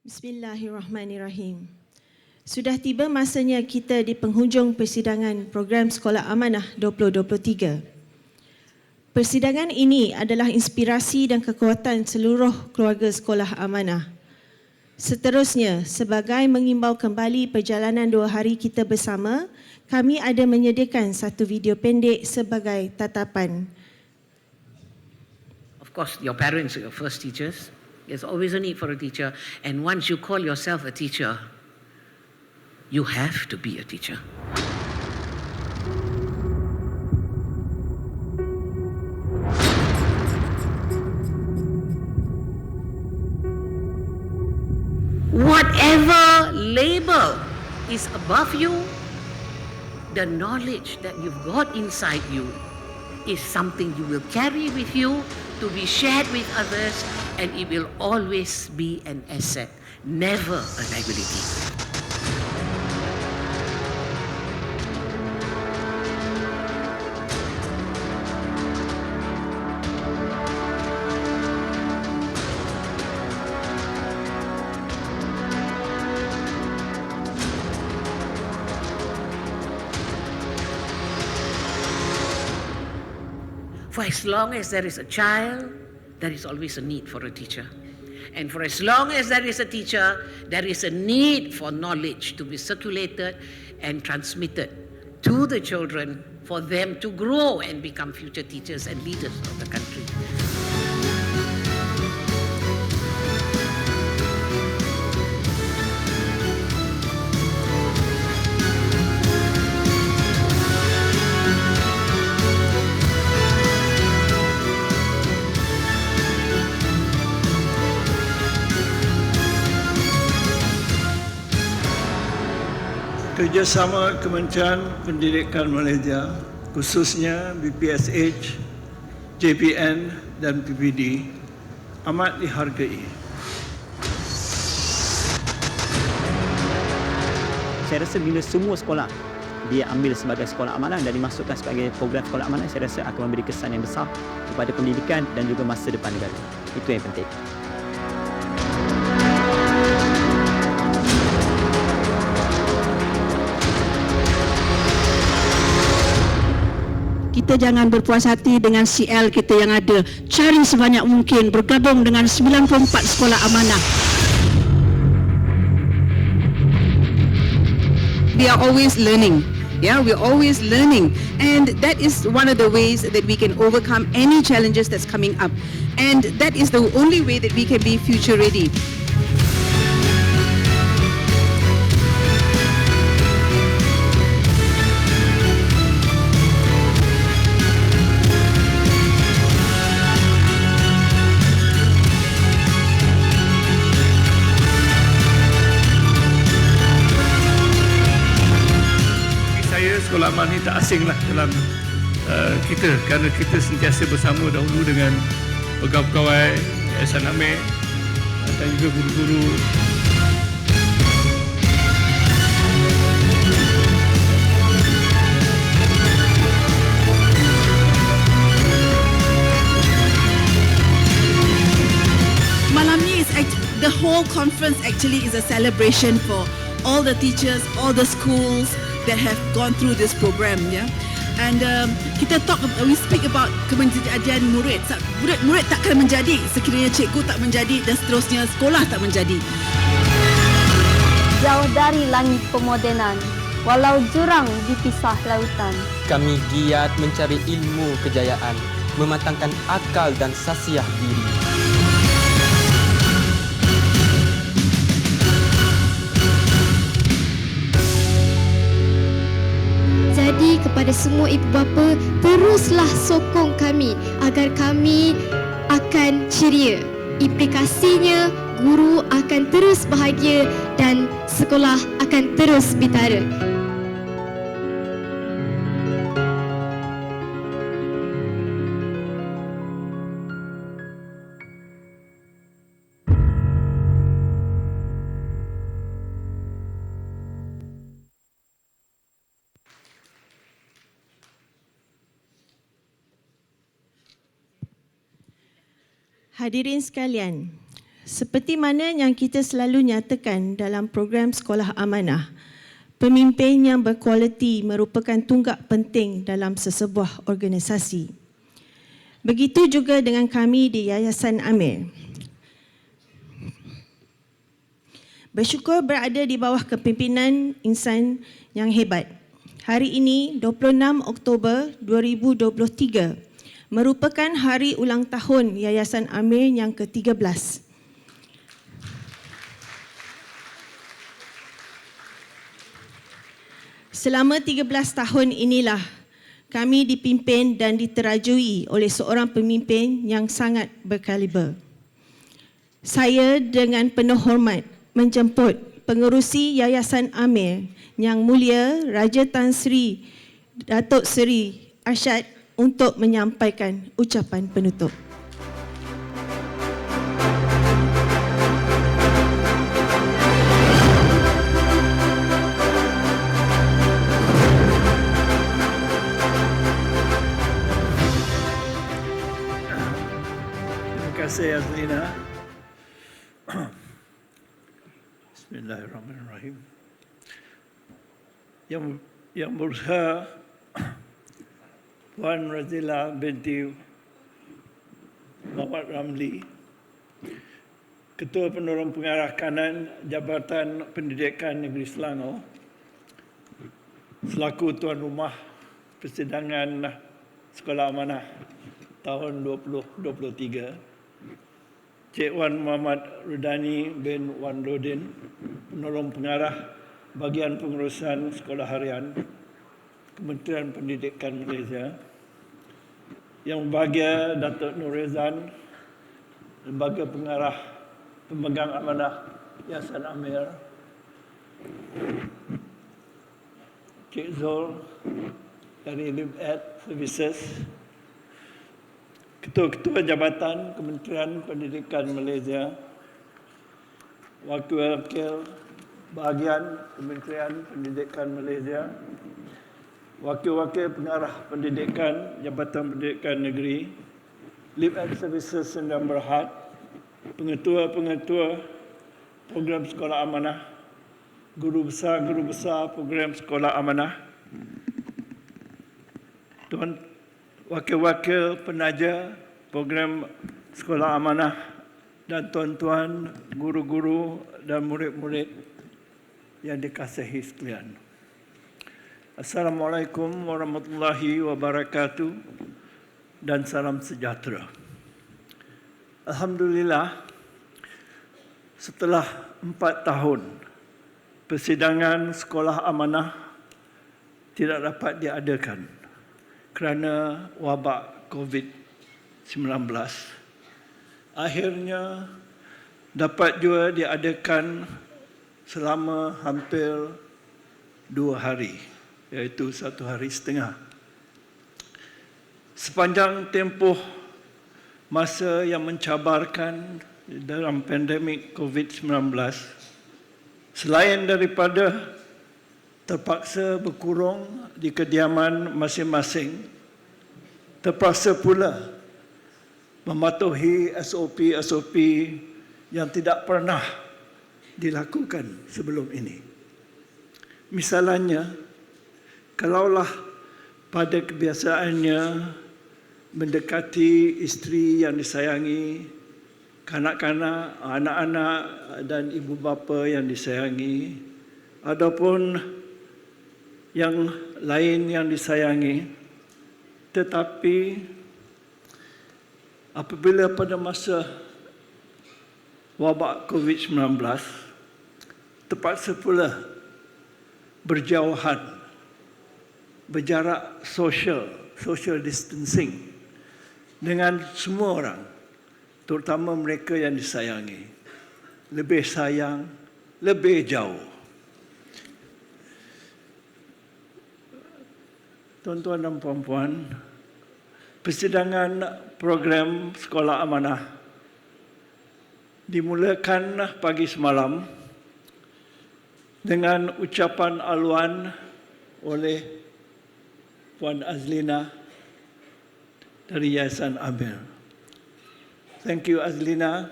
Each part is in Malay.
Bismillahirrahmanirrahim. Sudah tiba masanya kita di penghujung persidangan program Sekolah Amanah 2023. Persidangan ini adalah inspirasi dan kekuatan seluruh keluarga Sekolah Amanah. Seterusnya, sebagai mengimbau kembali perjalanan 2 hari kita bersama, kami ada menyediakan satu video pendek sebagai tatapan. Of course, your parents are your first teachers. There's always a need for a teacher. And once you call yourself a teacher, you have to be a teacher. Whatever label is above you, the knowledge that you've got inside you is something you will carry with you to be shared with others, and it will always be an asset, never a liability. For as long as there is a child, there is always a need for a teacher. And for as long as there is a teacher, there is a need for knowledge to be circulated and transmitted to the children for them to grow and become future teachers and leaders of the country. Kerjasama Kementerian Pendidikan Malaysia, khususnya BPSH, JPN dan PPD amat dihargai. Saya rasa bila semua sekolah dia ambil sebagai sekolah amanah dan dimasukkan sebagai program sekolah amanah, saya rasa akan memberi kesan yang besar kepada pendidikan dan juga masa depan negara. Itu yang penting. Kita jangan berpuas hati dengan CL kita yang ada. Cari sebanyak mungkin, bergabung dengan 94 sekolah amanah. We are always learning. Yeah, we're always learning. And that is one of the ways that we can overcome any challenges that's coming up. And that is the only way that we can be future ready. Sekolah Amanah ini tak asinglah dalam kita, kerana kita sentiasa bersama dahulu dengan pegawai-pegawai Yayasan Amir dan juga guru-guru. Malam ni the whole conference actually is a celebration for all the teachers, all the schools that have gone through this program, yeah. And we speak about kemenjadian murid. Murid takkan menjadi sekiranya cikgu tak menjadi, dan seterusnya sekolah tak menjadi. Jauh dari langit pemodenan, walau jurang dipisah lautan. Kami giat mencari ilmu kejayaan, mematangkan akal dan sasiah diri. Jadi kepada semua ibu bapa, teruslah sokong kami agar kami akan ceria. Implikasinya, guru akan terus bahagia dan sekolah akan terus bitara. Hadirin sekalian, Seperti mana yang kita selalu nyatakan dalam program Sekolah Amanah, pemimpin yang berkualiti merupakan tunggak penting dalam sesebuah organisasi. Begitu juga dengan kami di Yayasan Amir. Bersyukur berada di bawah kepimpinan insan yang hebat. Hari ini, 26 Oktober 2023, merupakan hari ulang tahun Yayasan Amir yang ke-13. Selama 13 tahun inilah kami dipimpin dan diterajui oleh seorang pemimpin yang sangat berkaliber. Saya dengan penuh hormat menjemput pengerusi Yayasan Amir Yang Mulia Raja Tan Sri Datuk Seri Arsyad untuk menyampaikan ucapan penutup. Terima kasih Azlina. Bismillahirrahmanirrahim. Yang berusaha Puan Razila binti Muhammad Ramli, Ketua Penolong Pengarah Kanan Jabatan Pendidikan Negeri Selangor, selaku Tuan Rumah Persidangan Sekolah Amanah tahun 2023, Cik Wan Muhammad Rudani bin Wan Rodin, Penolong Pengarah Bahagian Pengurusan Sekolah Harian, Kementerian Pendidikan Malaysia, Yang Berbahagia Datuk Nur Rezan, Lembaga Pengarah Pemegang Amanah Yayasan Amir, Cik Zul dari LibEd Services, Ketua-Ketua Jabatan Kementerian Pendidikan Malaysia, Wakil-Wakil Bahagian Kementerian Pendidikan Malaysia, Wakil-Wakil Pengarah Pendidikan Jabatan Pendidikan Negeri, LibEd Services Sdn Bhd, Pengetua-Pengetua Program Sekolah Amanah, Guru Besar Program Sekolah Amanah, Wakil-Wakil Penaja Program Sekolah Amanah, dan tuan-tuan, guru-guru dan murid-murid yang dikasihi sekalian. Assalamualaikum warahmatullahi wabarakatuh dan salam sejahtera. Alhamdulillah, setelah 4 tahun persidangan Sekolah Amanah tidak dapat diadakan kerana wabak COVID-19, akhirnya dapat juga diadakan selama hampir 2 hari, iaitu 1 hari setengah. Sepanjang tempoh masa yang mencabarkan dalam pandemik COVID-19, selain daripada terpaksa berkurung di kediaman masing-masing, terpaksa pula mematuhi SOP-SOP yang tidak pernah dilakukan sebelum ini. Misalnya, kalaulah pada kebiasaannya mendekati isteri yang disayangi, kanak-kanak, anak-anak dan ibu bapa yang disayangi, ataupun yang lain yang disayangi, tetapi apabila pada masa wabak COVID-19 terpaksa pula berjauhan, berjarak social distancing dengan semua orang, terutama mereka yang disayangi. Lebih sayang, lebih jauh. Tuan-tuan dan puan-puan, persidangan program Sekolah Amanah dimulakan pagi semalam dengan ucapan aluan oleh Puan Azlina dari Yayasan Amir. Thank you, Azlina,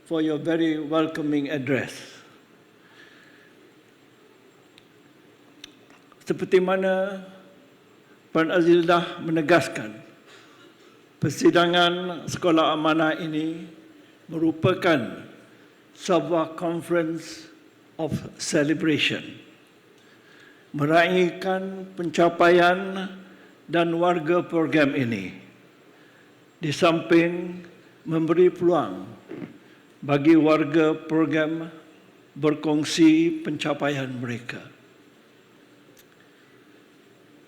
for your very welcoming address. Seperti mana Puan Azizah menegaskan, persidangan Sekolah Amanah ini merupakan sebuah conference of celebration, meraihkan pencapaian dan warga program ini, di samping memberi peluang bagi warga program berkongsi pencapaian mereka.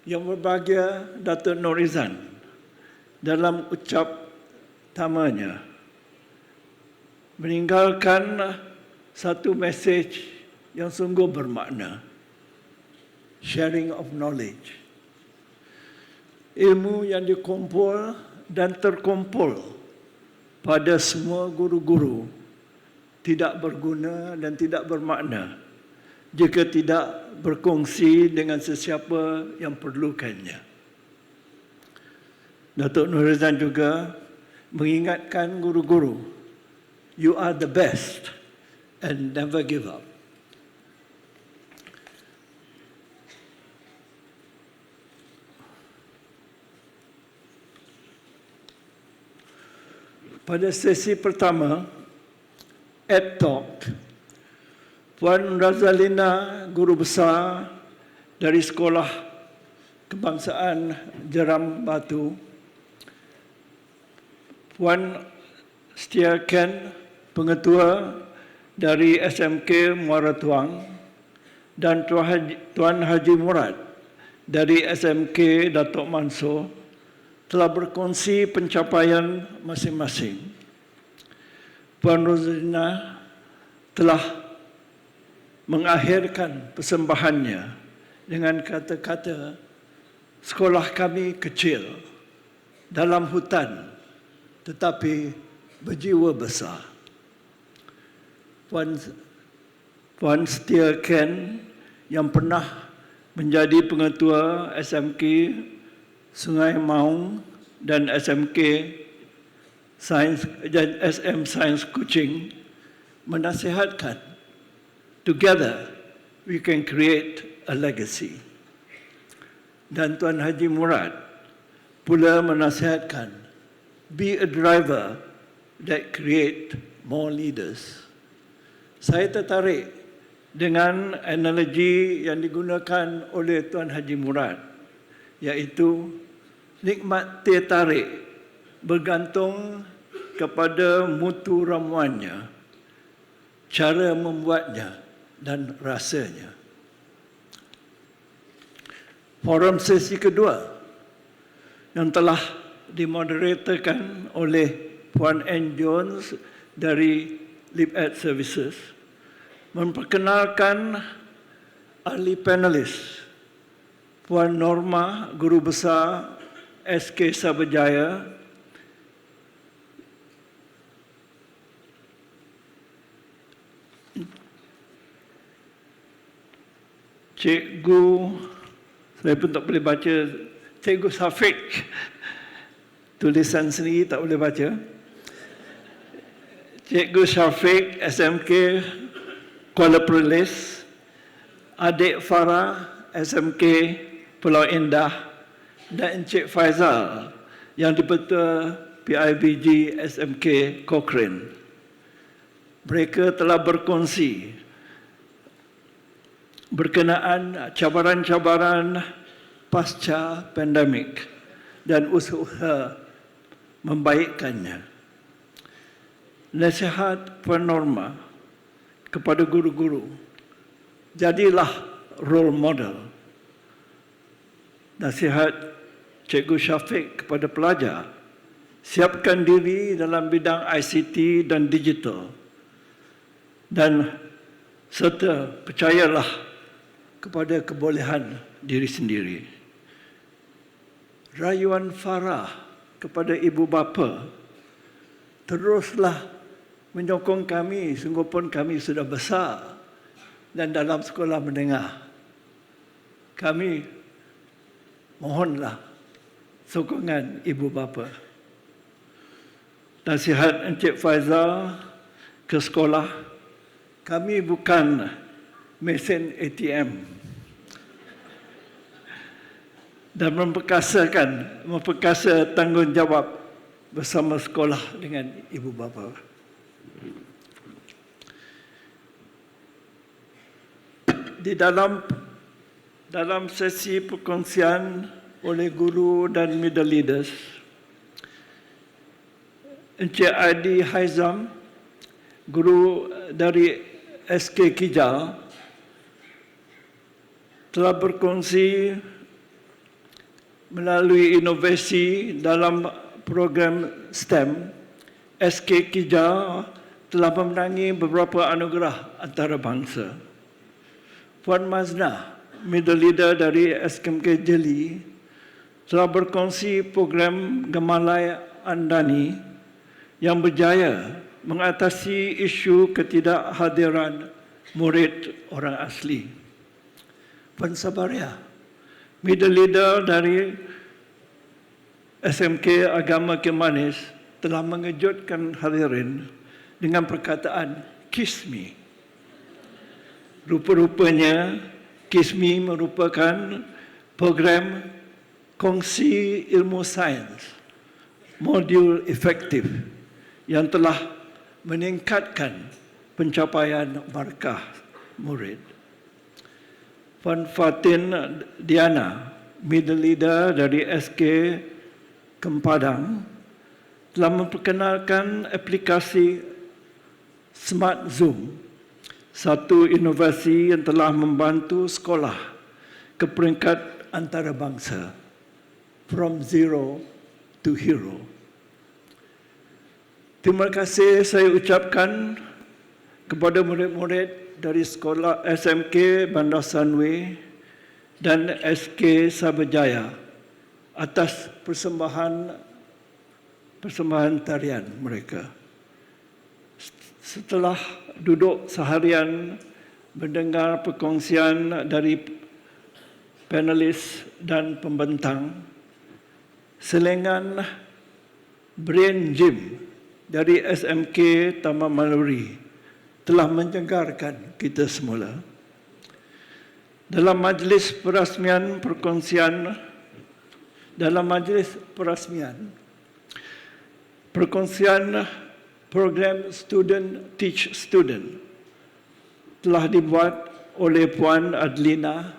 Yang berbahagia Datuk Nur Izan dalam ucap tamanya meninggalkan satu mesej yang sungguh bermakna, sharing of knowledge. Ilmu yang dikumpul dan terkumpul pada semua guru-guru tidak berguna dan tidak bermakna jika tidak berkongsi dengan sesiapa yang perlukannya. Datuk Nur Izan juga mengingatkan guru-guru, you are the best and never give up. Pada sesi pertama, ED Talk, Puan Razalina, guru besar dari Sekolah Kebangsaan Jeram Batu, Puan Setia Ken, pengetua dari SMK Muara Tuang, dan Tuan Haji Murad dari SMK Datuk Mansur telah berkongsi pencapaian masing-masing. Puan Razalina telah mengakhirkan persembahannya dengan kata-kata, sekolah kami kecil dalam hutan tetapi berjiwa besar. Puan Setia Ken yang pernah menjadi pengetua SMK Sungai Maung dan SMK Sains dan SM Sains Kuching menasihatkan, together we can create a legacy. Dan Tuan Haji Murad pula menasihatkan, be a driver that create more leaders. Saya tertarik dengan analogi yang digunakan oleh Tuan Haji Murad, iaitu nikmat teh tarik bergantung kepada mutu ramuannya, cara membuatnya dan rasanya. Forum sesi kedua yang telah dimoderatorkan oleh Puan Ann Jones dari LibEd Services memperkenalkan ahli panelis Puan Norma, guru besar SK Sabajaya, Cikgu, saya pun tak boleh baca, Cikgu Syafiq, tulisan sendiri tak boleh baca. Cikgu Syafiq, SMK Kuala Perlis, adik Farah, SMK Pulau Indah, dan Encik Faizal yang dipertua PIBG SMK Cochrane. Mereka telah berkongsi berkenaan cabaran-cabaran pasca pandemik dan usaha membaikkannya. Nasihat Puan Norma kepada guru-guru, jadilah role model. Nasihat Cikgu Syafiq kepada pelajar, siapkan diri dalam bidang ICT dan digital, dan serta percayalah kepada kebolehan diri sendiri. Rayuan Farah kepada ibu bapa, teruslah menyokong kami sungguh pun kami sudah besar dan dalam sekolah menengah. Kami mohonlah sokongan ibu bapa. Nasihat Encik Faizal ke sekolah, kami bukan mesin ATM dan memperkasa tanggungjawab bersama sekolah dengan ibu bapa. Di dalam sesi perkongsian oleh guru dan middle leaders, Encik Adi Haizam, guru dari SK Kijal, telah berkongsi melalui inovasi dalam program STEM. SK Kijal telah memenangi beberapa anugerah antarabangsa. Puan Mazna, middle leader dari SKMK Jeli, telah berkongsi program Gemalai Andani yang berjaya mengatasi isu ketidakhadiran murid orang asli. Puan Sabaria, middle leader dari SMK Agama Kimanis, telah mengejutkan hadirin dengan perkataan "Kiss Me". Rupa-rupanya Kiss Me merupakan program kongsi ilmu sains, modul efektif yang telah meningkatkan pencapaian markah murid. Puan Fatin Diana, middle leader dari SK Kempadang, telah memperkenalkan aplikasi Smart Zoom, satu inovasi yang telah membantu sekolah ke peringkat antarabangsa, from zero to hero. Terima kasih saya ucapkan kepada murid-murid dari sekolah SMK Bandar Sunway dan SK Sabajaya atas persembahan tarian mereka. Setelah duduk seharian mendengar perkongsian dari panelis dan pembentang, selengan Brain Gym dari SMK Taman Maluri telah menyegarkan kita semula. Dalam majlis perasmian program Student Teach Student telah dibuat oleh Puan Adlina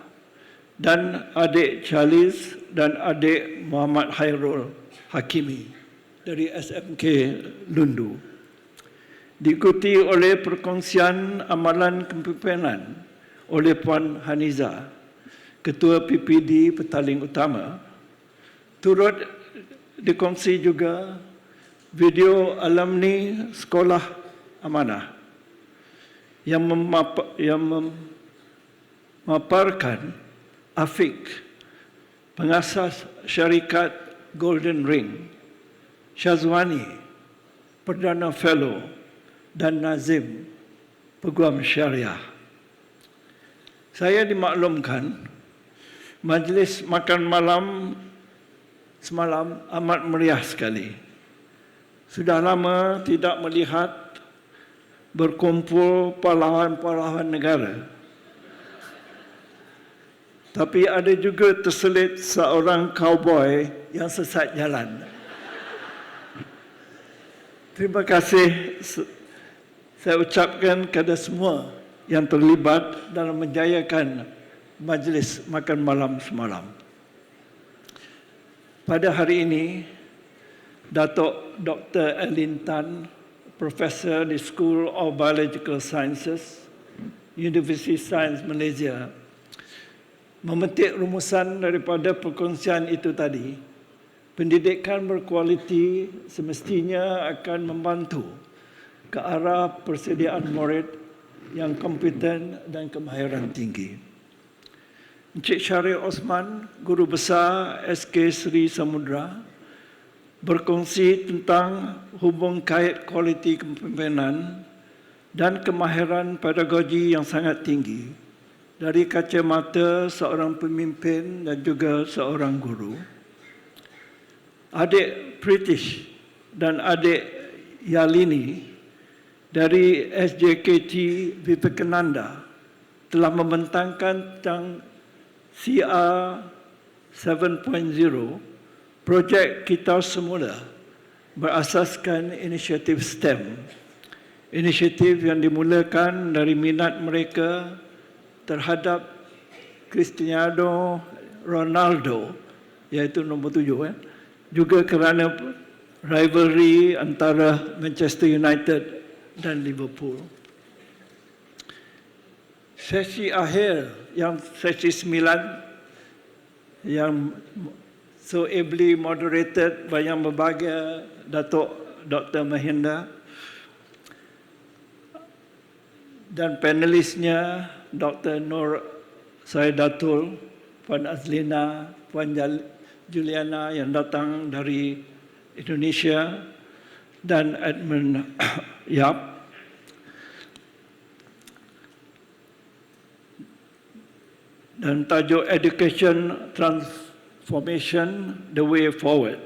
dan adik Charles dan adik Muhammad Hairul Hakimi dari SMK Lundu. Diikuti oleh perkongsian amalan kepimpinan oleh Puan Haniza, Ketua PPD Petaling Utama. Turut dikongsi juga video alumni Sekolah Amanah yang memaparkan Afiq, pengasas syarikat Golden Ring, Syazwani, Perdana Fellow, dan Nazim, Peguam Syariah. Saya dimaklumkan majlis makan malam semalam amat meriah sekali. Sudah lama tidak melihat berkumpul pahlawan-pahlawan negara. Tapi ada juga terselit seorang cowboy yang sesat jalan. Terima kasih saya ucapkan kepada semua yang terlibat dalam menjayakan majlis makan malam semalam. Pada hari ini, Datuk Dr. Elin Tan, Profesor di School of Biological Sciences, University Science Malaysia, memetik rumusan daripada perkongsian itu tadi. Pendidikan berkualiti semestinya akan membantu ke arah persediaan murid yang kompeten dan kemahiran tinggi. Encik Syaril Osman, Guru Besar SK Sri Samudra, berkongsi tentang hubung kait kualiti kepimpinan dan kemahiran pedagogi yang sangat tinggi dari kacamata seorang pemimpin dan juga seorang guru. Adik Pritish dan adik Yalini dari SJKT Vivekananda telah membentangkan tentang CR 7.0, projek Kita Semula berasaskan inisiatif STEM. Inisiatif yang dimulakan dari minat mereka terhadap Cristiano Ronaldo, iaitu nombor 7, juga kerana rivalry antara Manchester United dan Liverpool. Sesi akhir yang sesi 9 yang so ably moderated yang berbahagia Datuk Dr. Mahinda dan panelisnya Dr. Nur Saidatul, Puan Azlina, Puan Juliana yang datang dari Indonesia dan Edmund Yap. Dan tajuk Education Transformation, The Way Forward.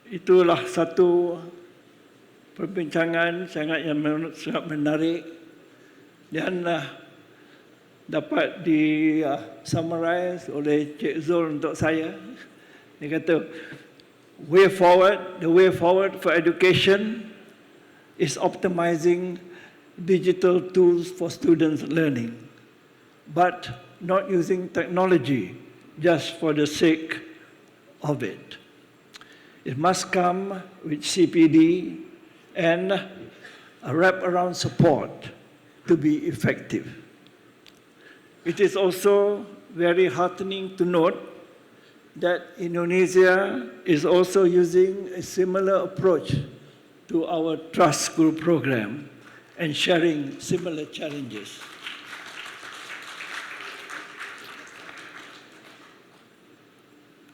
Itulah satu perbincangan sangat menarik dan dapat di summarize oleh Cik Zul untuk saya. Dia kata, the way forward for education is optimizing digital tools for students' learning, but not using technology just for the sake of it. It must come with CPD and a wrap-around support to be effective. It is also very heartening to note that Indonesia is also using a similar approach to our Trust Group program and sharing similar challenges.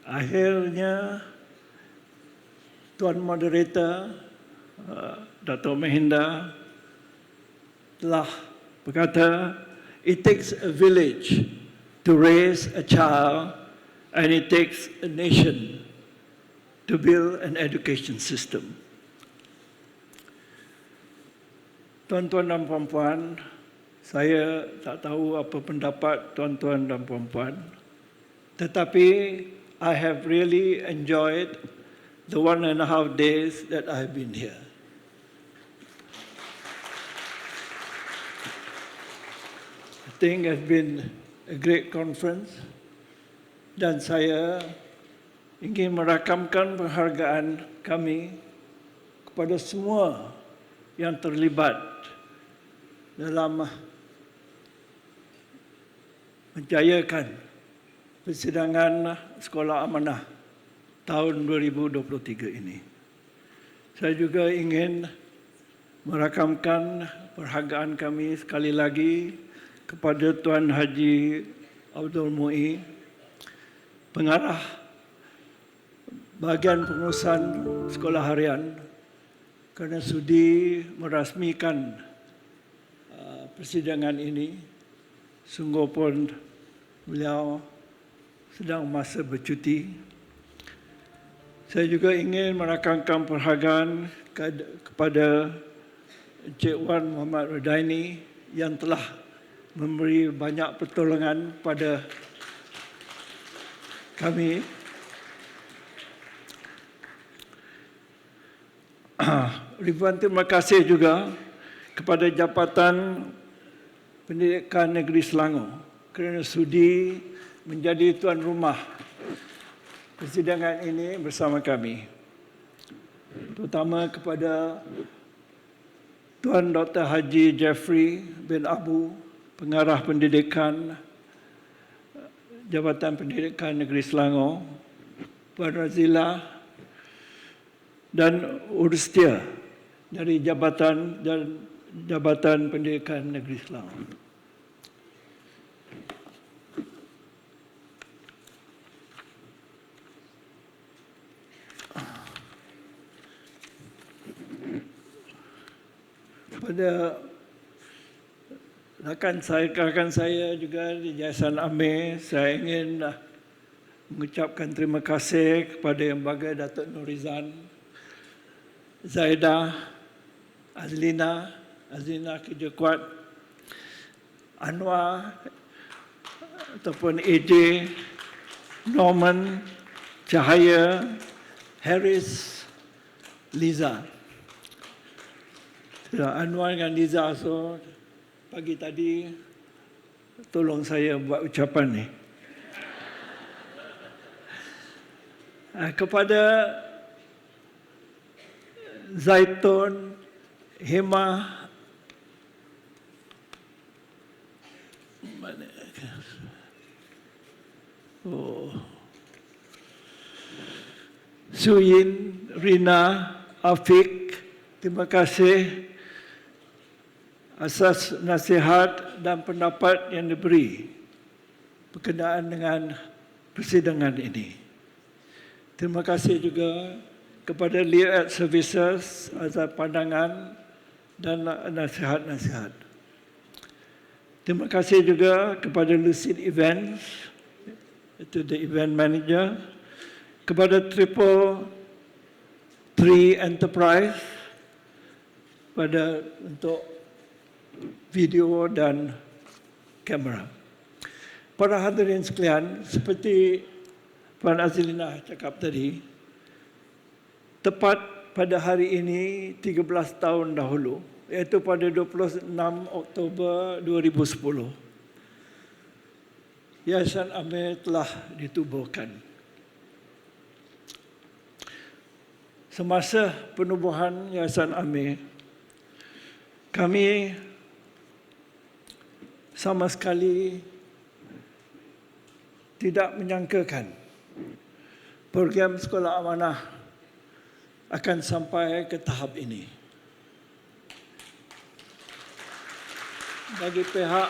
Akhirnya, Tuan Moderator Dato' Mahinda telah berkata, it takes a village to raise a child and it takes a nation to build an education system. Tuan-tuan dan puan-puan, saya tak tahu apa pendapat tuan-tuan dan puan-puan, tetapi I have really enjoyed the 1.5 days that I have been here. I think it's been a great conference dan saya ingin merakamkan penghargaan kami kepada semua yang terlibat dalam menjayakan persidangan Sekolah Amanah tahun 2023 ini. Saya juga ingin merakamkan penghargaan kami sekali lagi kepada Tuan Haji Abdul Mu'i, pengarah bahagian pengurusan sekolah harian, kerana sudi merasmikan persidangan ini. Sungguh pun beliau sedang masa bercuti. Saya juga ingin merakamkan penghargaan kepada Encik Wan Muhammad Rudaini yang telah memberi banyak pertolongan pada kami. Ribuan terima kasih juga kepada Jabatan Pendidikan Negeri Selangor kerana sudi menjadi tuan rumah persidangan ini bersama kami. Terutama kepada Tuan Dr. Haji Jeffrey bin Abu, pengarah pendidikan Jabatan Pendidikan Negeri Selangor, Puan Razila dan Urstia dari Jabatan Pendidikan Negeri Selangor. Pada rakan saya juga di Yayasan Amir, saya ingin mengucapkan terima kasih kepada Yang Bahagia Datuk Nurizan Zaidah, Azlina kerja kuat, Anwar ataupun AJ, Norman, Cahaya, Harris, Liza. Anwar dengan Liza, so pagi tadi tolong saya buat ucapan ni. Kepada Zaitun, Hema, Suyin, Rina, Afiq, terima kasih atas nasihat dan pendapat yang diberi berkenaan dengan persidangan ini. Terima kasih juga kepada Liaid Services atas pandangan dan nasihat-nasihat. Terima kasih juga kepada Lucid Events, itu the event manager, kepada Triple Three Enterprise pada untuk video dan kamera. Para hadirin sekalian, seperti Puan Azlina cakap tadi, tepat pada hari ini 13 tahun dahulu, iaitu pada 26 Oktober 2010, Yayasan Amir telah ditubuhkan. Semasa penubuhan Yayasan Amir, kami sama sekali tidak menyangkakan program Sekolah Amanah akan sampai ke tahap ini. Bagi pihak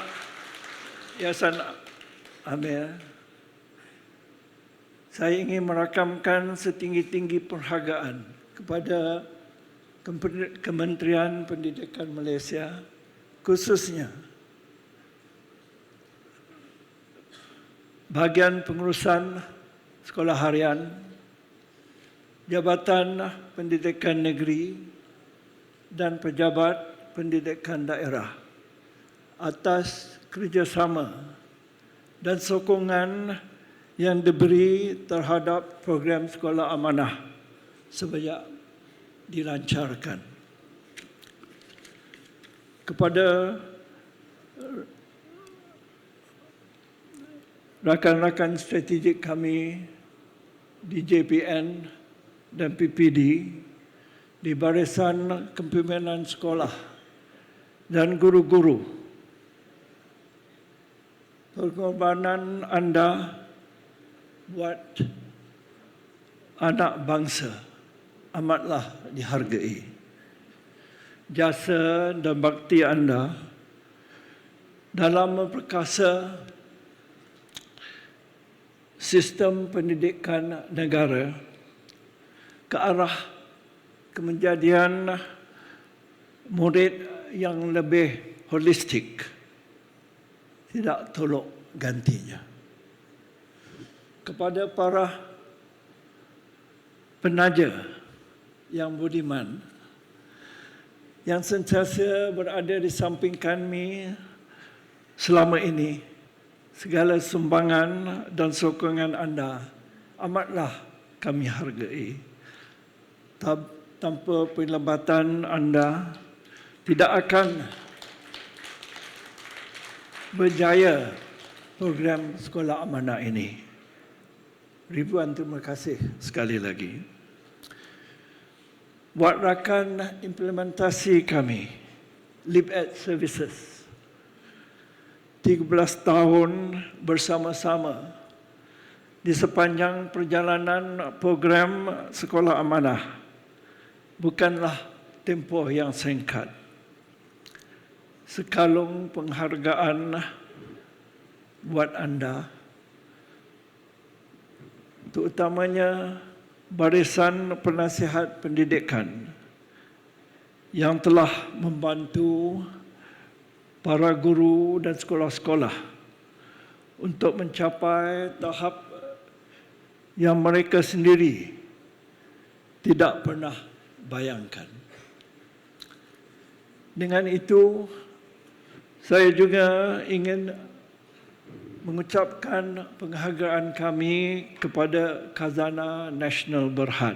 Yayasan Amir, saya ingin merakamkan setinggi-tinggi penghargaan kepada Kementerian Pendidikan Malaysia, khususnya bahagian pengurusan sekolah harian, Jabatan Pendidikan Negeri dan pejabat pendidikan daerah atas kerjasama dan sokongan yang diberi terhadap program Sekolah Amanah sejak dilancarkan. Kepada rakan-rakan strategik kami di JPN dan PPD, di Barisan Kepimpinan Sekolah dan guru-guru, pengorbanan anda buat anak bangsa amatlah dihargai. Jasa dan bakti anda dalam memperkasa sistem pendidikan negara ke arah kemenjadian murid yang lebih holistik tidak tolok gantinya. Kepada para penaja yang budiman yang sentiasa berada di samping kami selama ini, segala sumbangan dan sokongan anda amatlah kami hargai. Tanpa pelibatan anda tidak akan berjaya program Sekolah Amanah ini. Ribuan terima kasih sekali lagi. Buat rakan implementasi kami, Liaid Services, 13 tahun bersama-sama di sepanjang perjalanan program Sekolah Amanah bukanlah tempoh yang singkat. Sekalung penghargaan buat anda, terutamanya Barisan Penasihat Pendidikan yang telah membantu para guru dan sekolah-sekolah untuk mencapai tahap yang mereka sendiri tidak pernah bayangkan. Dengan itu, saya juga ingin mengucapkan penghargaan kami kepada Khazanah Nasional Berhad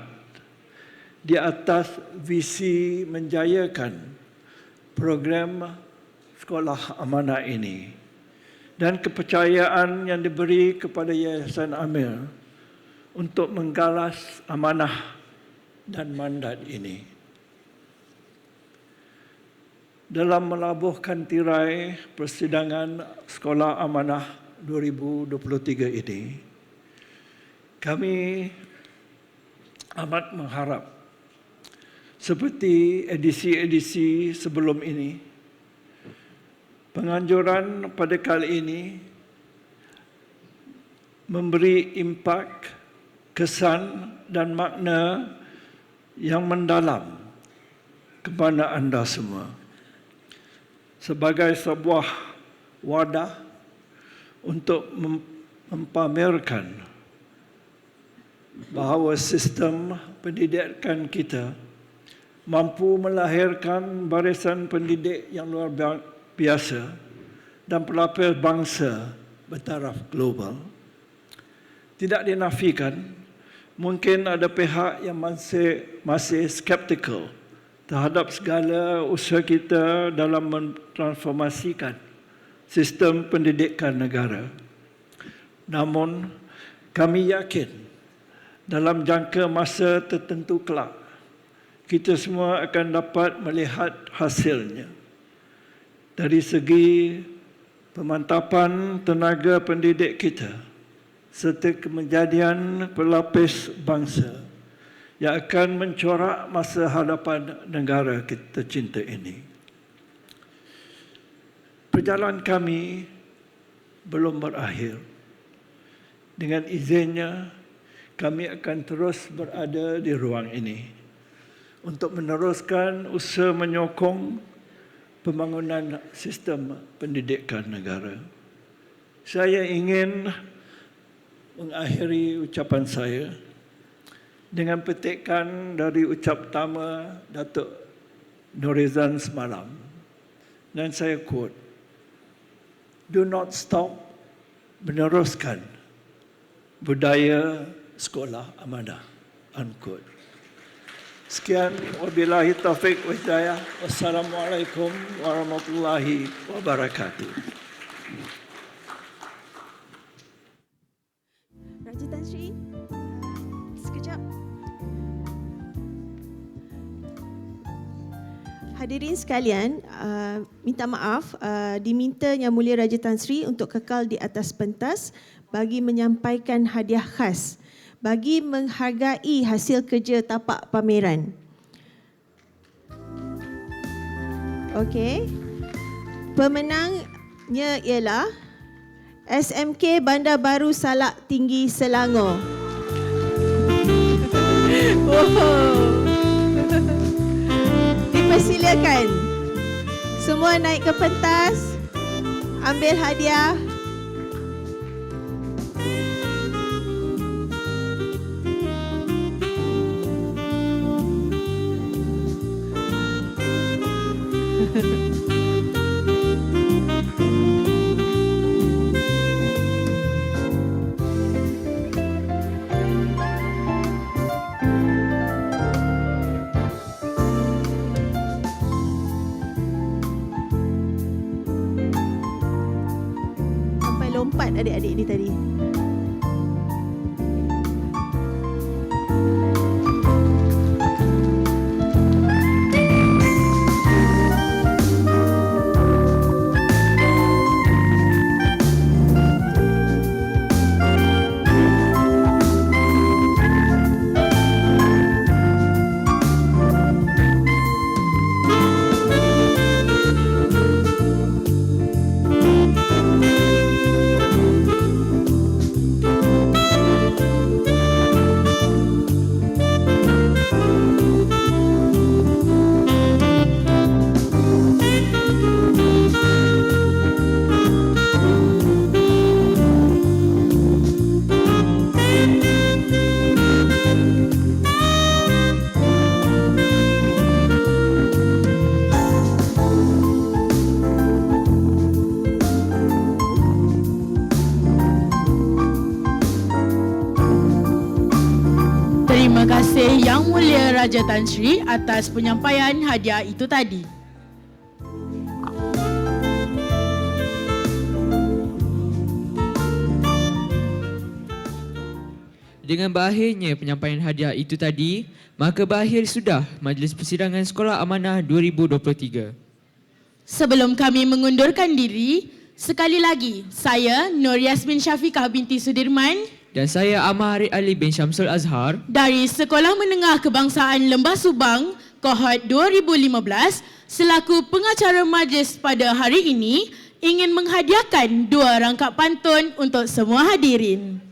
di atas visi menjayakan program Sekolah Amanah ini dan kepercayaan yang diberi kepada Yayasan Amil untuk menggalas amanah dan mandat ini. Dalam melabuhkan tirai persidangan Sekolah Amanah 2023 ini, kami amat mengharap seperti edisi-edisi sebelum ini, penganjuran pada kali ini memberi impak, kesan dan makna yang mendalam kepada anda semua. Sebagai sebuah wadah untuk mempamerkan bahawa sistem pendidikan kita mampu melahirkan barisan pendidik yang luar biasa dan pelapis bangsa bertaraf global. Tidak dinafikan, mungkin ada pihak yang masih skeptikal terhadap segala usaha kita dalam mentransformasikan sistem pendidikan negara. Namun, kami yakin dalam jangka masa tertentu kelak, kita semua akan dapat melihat hasilnya. Dari segi pemantapan tenaga pendidik kita, serta kejadian pelapis bangsa yang akan mencorak masa hadapan negara kita cinta ini. Perjalanan kami belum berakhir. Dengan izinnya, kami akan terus berada di ruang ini untuk meneruskan usaha menyokong pembangunan sistem pendidikan negara. Saya ingin mengakhiri ucapan saya dengan petikan dari ucap pertama Datuk Nurizan semalam. Dan saya quote, "Do not stop meneruskan budaya sekolah amanah." Unquote. Sekian, wabillahi taufiq wa hidayah. Wassalamualaikum warahmatullahi wabarakatuh. Raja Tan Sri, sekejap. Hadirin sekalian, minta maaf, diminta Yang Mulia Raja Tan Sri untuk kekal di atas pentas bagi menyampaikan hadiah khas bagi menghargai hasil kerja tapak pameran. Okey. Pemenangnya ialah SMK Bandar Baru Salak Tinggi Selangor. Dipersilakan semua naik ke pentas, ambil hadiah. Sampai lompat adik-adik ni tadi. kasih Yang Mulia Raja Tan Sri atas penyampaian hadiah itu tadi. Dengan berakhirnya penyampaian hadiah itu tadi, maka berakhir sudah Majlis Persidangan Sekolah Amanah 2023. Sebelum kami mengundurkan diri, sekali lagi saya Nur Yasmin Syafiqah binti Sudirman Dan saya Ahmad Harid Ali bin Syamsul Azhar dari Sekolah Menengah Kebangsaan Lembah Subang, Kohort 2015, selaku pengacara majlis pada hari ini ingin menghadiahkan 2 rangkap pantun untuk semua hadirin.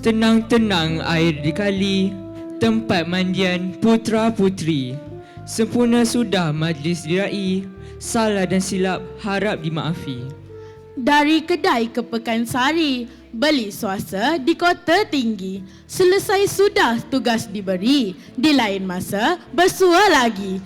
Tenang-tenang air di kali, tempat mandian putra-putri. Sempurna sudah majlis dirai, salah dan silap harap dimaafi. Dari kedai ke Pekansari, beli swasta di Kota Tinggi. Selesai sudah tugas diberi, di lain masa bersua lagi.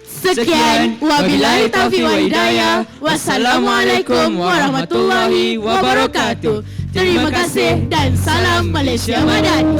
Sekian, wabillahi taufiq wal hidayah. Wassalamualaikum warahmatullahi wabarakatuh. Terima kasih dan salam Malaysia Madani.